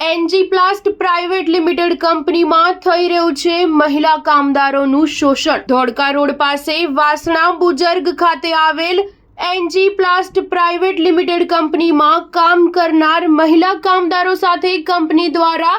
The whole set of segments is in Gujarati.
એનજી પ્લાસ્ટ પ્રાઇવેટ લિમિટેડ કંપનીમાં થઈ રહ્યું છે મહિલા કામદારોનું શોષણ। ધોળકા રોડ પાસે વાસણા બુજર્ગ ખાતે આવેલ એનજી પ્લાસ્ટ પ્રાઇવેટ લિમિટેડ કંપનીમાં કામ કરનાર મહિલા કામદારો સાથે કંપની દ્વારા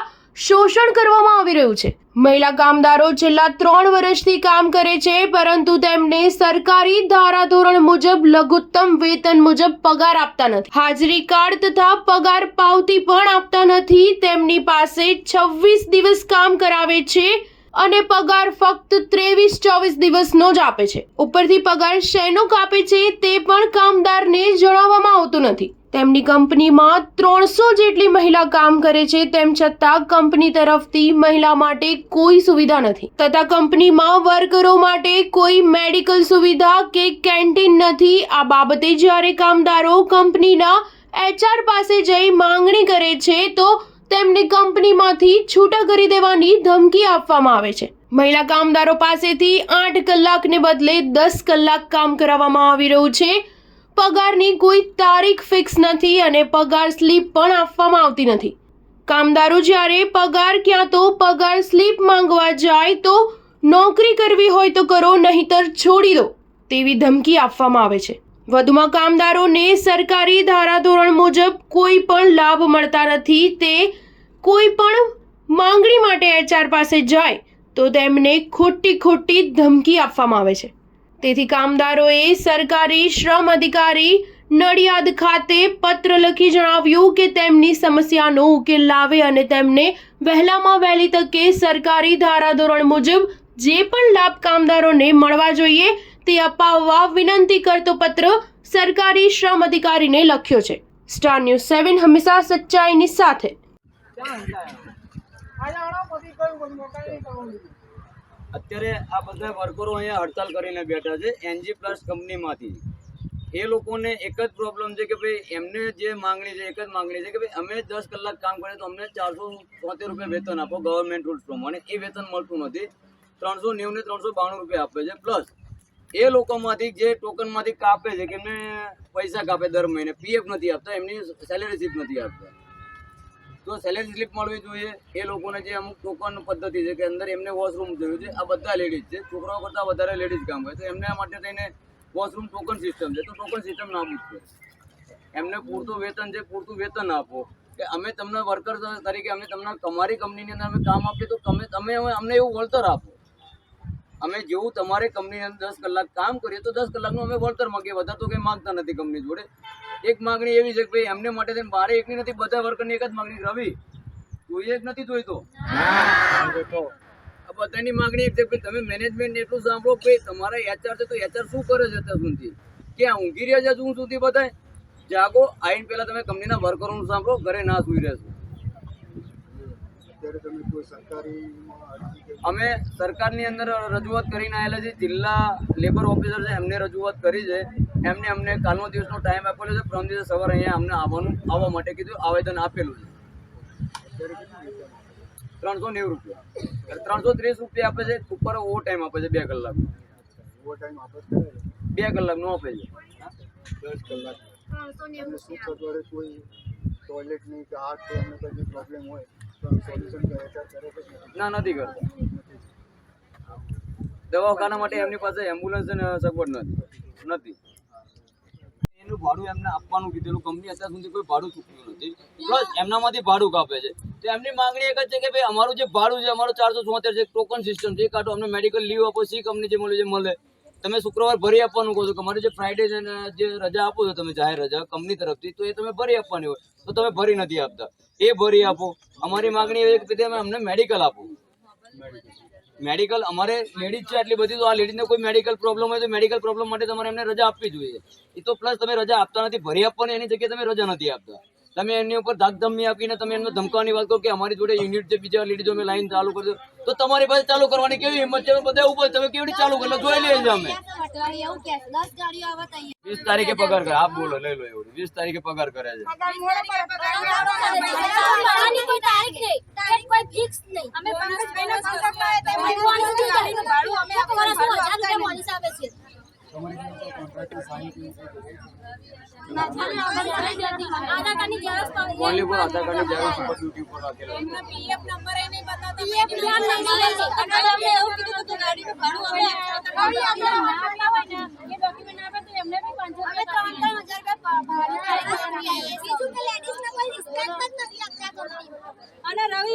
શોષણ કરવામાં આવી રહ્યું છે। મહિલા કામદારો છેલ્લા 3 વર્ષથી કામ કરે છે, પરંતુ તેમને સરકારી ધારાધોરણ મુજબ લઘુત્તમ વેતન મુજબ પગાર આપતા નથી। હાજરી કાર્ડ તથા પગાર પાવતી પણ આપતા નથી। તેમની પાસે 26 દિવસ કામ કરાવે છે અને પગાર ફક્ત 23-24 દિવસનો જ આપે છે। ઉપરથી પગાર શેનો કાપે છે તે પણ કામદારને જણાવવામાં આવતું નથી। તેમની કંપનીમાં 300 જેટલી મહિલા કામ કરે છે, તેમ છતાં કંપની તરફથી મહિલા માટે કોઈ સુવિધા નથી તથા કંપનીમાં વર્કરો માટે કોઈ મેડિકલ સુવિધા કે કેન્ટીન નથી। આ બાબતે જ્યારે કામદારો કંપનીના HR પાસે જઈ માંગણી કરે છે તો તેમને કંપનીમાંથી છૂટા કરી દેવાની ધમકી આપવામાં આવે છે। મહિલા કામદારો પાસેથી 8 કલાકને બદલે 10 કલાક કામ કરાવવામાં આવી રહ્યું છે। પગારની કોઈ તારીખ ફિક્સ નથી અને પગાર સ્લીપ પણ આપવામાં આવતી નથી। કામદારો જ્યારે પગાર ક્યાં તો પગાર સ્લીપ માંગવા જાય તો નોકરી કરવી હોય તો કરો, નહીંતર છોડી દો તેવી ધમકી આપવામાં આવે છે। વધુમાં કામદારોને સરકારી ધારાધોરણ મુજબ કોઈ પણ લાભ મળતા નથી। તે કોઈ પણ માંગણી માટે HR પાસે જાય તો તેમને ખોટી ધમકી આપવામાં આવે છે। તેથી કામદારોએ સરકારી શ્રમ અધિકારી નડિયાદ ખાતે પત્ર લખી જણાવ્યું કે તેમની સમસ્યાનો ઉકેલ લાવે અને તેમને વહેલામાં વહેલી તકે સરકારી ધારાધોરણ મુજબ જે પણ લાભ કામદારોને મળવા જોઈએ તે અપાવવા વિનંતી કરતો પત્ર સરકારી શ્રમ અધિકારીને લખ્યો છે। સ્ટાર ન્યૂઝ 7 હંમેશા સચ્ચાઈની સાથે। અત્યારે આ બધા વર્કરો અહીંયા હડતાલ કરીને બેઠા છે એનજી પ્લસ કંપનીમાંથી। એ લોકોને એક જ પ્રોબ્લેમ છે કે ભાઈ એમને જે માંગણી છે એક જ માંગણી છે કે ભાઈ અમે 10 કલાક કામ કરીએ તો અમને 473 રૂપિયા વેતન આપો ગવર્મેન્ટ રૂલ્સ પ્રમાણે। એ વેતન મળતું નથી। 390 ને 392 રૂપિયા આપે છે। પ્લસ એ લોકોમાંથી જે ટોકનમાંથી કાપે છે કે એમને પૈસા કાપે દર મહિને, PF નથી આપતા, એમની સેલેરી સ્લીપ નથી આપતા। તો સેલેરી સ્લીપ મળવી જોઈએ। એ લોકોને જે અમુક ટોકન પદ્ધતિ છે કે અંદર એમને વોશરૂમ જોયું છે। આ બધા લેડીઝ છે, છોકરાઓ કરતાં વધારે લેડીઝ કામ કરે તો એમના માટે થઈને વોશરૂમ ટોકન સિસ્ટમ છે, તો ટોકન સિસ્ટમ નાબૂદ છે। એમને પૂરતું વેતન છે, પૂરતું વેતન આપો કે અમે તમને વર્કર તરીકે અમે તમને તમારી કંપનીની અંદર અમે કામ આપીએ તો તમે અમને એવું વળતર આપો। અમે જેવું તમારી કંપનીની અંદર 10 કલાક કામ કરીએ તો 10 કલાકનું અમે વળતર માંગીએ, વધારે તો કંઈ માંગતા નથી કંપની જોડે। એક માગણી એવી છે કે ભાઈ એમને માટે મારે એકની નથી, બધા વર્કરની એક જ માગણી, રવિ જોઈએ જ નથી જોઈતો, આ બધાની માગણી એક છે કે તમે મેનેજમેન્ટ એટલું સાંભળો કે તમારા HR છે તો HR શું કરે છે અત્યાર સુધી, ક્યાં ઊંઘી રહ્યા છે શું સુધી? બધાય જાગો, આવીને પહેલા તમે કંપનીના વર્કરોનું સાંભળો, ઘરે ના સુઈ રહેશો। અમે સરકારની અંદર રજૂઆત કરીને આવેલા છે, જિલ્લા લેબર ઓફિસર છે એમને રજૂઆત કરી છે। એમને અમને કાલનો દિવસનો ટાઈમ આપેલો છે, પ્રથમ દિવસે સવારે અહીંયા અમને આવવા માટે કીધું, આવેદન આપેલું છે। 390 રૂપિયા, 330 રૂપિયા આપે છે, ઉપર ઓવર ટાઈમ આપે છે 2 કલાક, 2 કલાકનો આપે છે। 10 કલાક કોઈ ટોયલેટની કે હાથ કે એમને કોઈ પ્રોબ્લેમ હોય તો સોલ્યુશન ના નથી કરતા। દવાખાના માટે એમની પાસે એમ્બ્યુલન્સ અને સગવડ નથી। એનું ભાડું એમને આપવાનું કીધેલું, કંપની અત્યાર સુધી કોઈ ભાડું ચૂકવ્યું નથી, પ્લસ એમનામાંથી ભાડું કાપે છે। તો એમની માંગણી એક જ છે કે ભાઈ અમારું જે ભાડું છે અમારું 474 છે, ટોકન સિસ્ટમ છે, કાઢો, અમને મેડિકલ લીવ આપો, સી કંપની જે મળે। તમે શુક્રવાર ભરી આપવાનું કહો છો કે અમારે જે ફ્રાઈડે છે ને જે રજા આપો છો તમે જાહેર રજા કંપની તરફથી, તો એ તમે ભરી આપવાની હોય તો તમે ભરી નથી આપતા, એ ભરી આપો। અમારી માગણી એવી કે તમે અમને મેડિકલ આપો। મેડિકલ અમારે લેડીઝ છે આટલી બધી, તો આ લેડીઝને કોઈ મેડિકલ પ્રોબ્લેમ હોય તો મેડિકલ પ્રોબ્લેમ માટે તમારે એમને રજા આપવી જોઈએ। એ તો પ્લસ તમે રજા આપતા નથી, ભરી આપવાની, એની જગ્યાએ તમે રજા નથી આપતા। તમે એમની ઉપર ધાકધમકી આપીને તમે એમને ધમકાવવાની વાત કરો કે અમારી જોડે યુનિટ છે, બીજા લેડીઝો અમે લાઈન ચાલુ કરી દો, તો તમારી પાસે ચાલુ કરવાની કેવી હિંમત છે? બધા ઉપર તમે કેવી ચાલુ કરો જોઈ લઈએ છીએ અમે। 20 તારીખે પગાર કરે, આપ બોલો, લઈ લો એવું 20 તારીખે પગાર કરે છે। તમારી પાસે કોન્ટ્રાક્ટની સાઇન કેવી રીતે आधार कार्ड ની ઝેરોક્ષ તો ઓનલી ફોર આધાર કાર્ડની ઝેરોક્ષ ઉપર ડ્યુટી ઉપર રાખેલો છે. એમનો પીએફ નંબર એ નહીં બતાવતા પીએફ નંબર નહીં અમને એવું કીધું કે ગાડીનું ભાડું અમે ગાડી આપણે ના હોય ને એ ડોક્યુમેન્ટ આપે તો એમને બી 500 રૂપિયા 3-3000 ભાડું બીજું કે લેડીઝ ને કોઈ રિસ્પેક્ટ જ નથી આપતા કંપની અને રવિ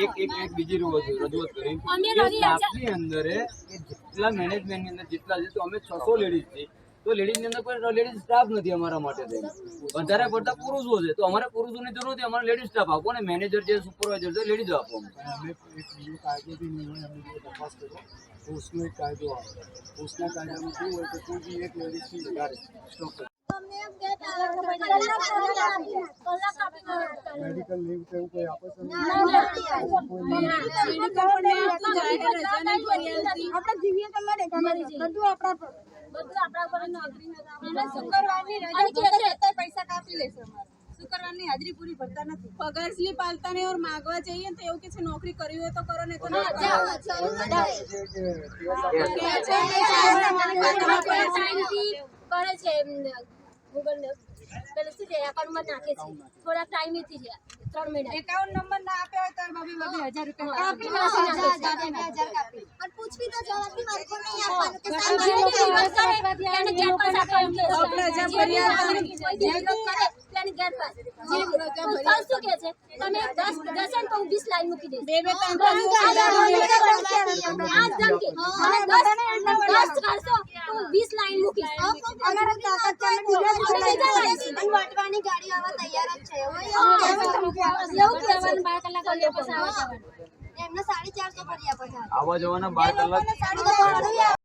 એક બીજી રજૂઆત કરી અમે કે રવિ સ્ટાફની અંદર કે જેટલા મેનેજમેન્ટની અંદર જેટલા છે તો અમે 600 લેડીઝ છે તો લેડીઝની અંદર કોઈ લેડીઝ સ્ટાફ નથી અમારા માટે થઈને. વધારે પડતા પુરુષો છે તો અમારે પુરુષોની જરૂર નથી, અમારે લેડીઝ સ્ટાફ આપો ને મેનેજર છે સુપરવાઇઝર છે લેડીઝ આપો. અમે એક બીજો કાયદો બી નહીં હોય, અમે જો તપાસ કરો તો उसमें एक कायदो આવે उसના કાયદામાં શું હોય કે કોઈ બી એક લેડીઝથી વધારે સ્ટોપ કરે મેડિકલ લીવ કે એવું કોઈ આપે છે નહીં? કોઈ નહીં. આપણે જીવીએ તમારે બધું આપણા પર નોકરી અને શુક્રવારની રજા તો પૈસા કાપી લેશે અમારે શુક્રવારની હાજરી પૂરી ભરતા નથી પગાર સ્લીપ આલતા નહીં ઓર માંગવા જઈએ તો એવું કે છે નોકરી કરવી હોય તો કરો ને તો ના કરે છે ગૂગલ ને પેલે શું છે એકાઉન્ટમાં નાખે છે થોડા ટાઈમેથી છે 3 મહિના એકાઉન્ટ નંબર ના આપ્યો હોય તો બાબી 1000 રૂપિયા કાપી નાખે અને પૂછવી તો જવાબથી મારે કોઈ નહીં આપવાનું કે સાહેબ એને ગેટ પાસ આપવાનું કે રજા ભર્યા એને ગેટ પાસ શું કે છે તમે 10 ને તો 20 લાઈન મૂકી દેજો બે 3 આ ધમકી અને 10 કરશો તો 20 લાઈન મૂકીશ અમારે તાકાત ચાલે વાટવાની ગાડી આવવા તૈયાર જ છે એવું કહેવાનું 12 કલાક પછી આવવાનું એમને 450 ભર્યા પછી આવવા જવાના 12 કલાક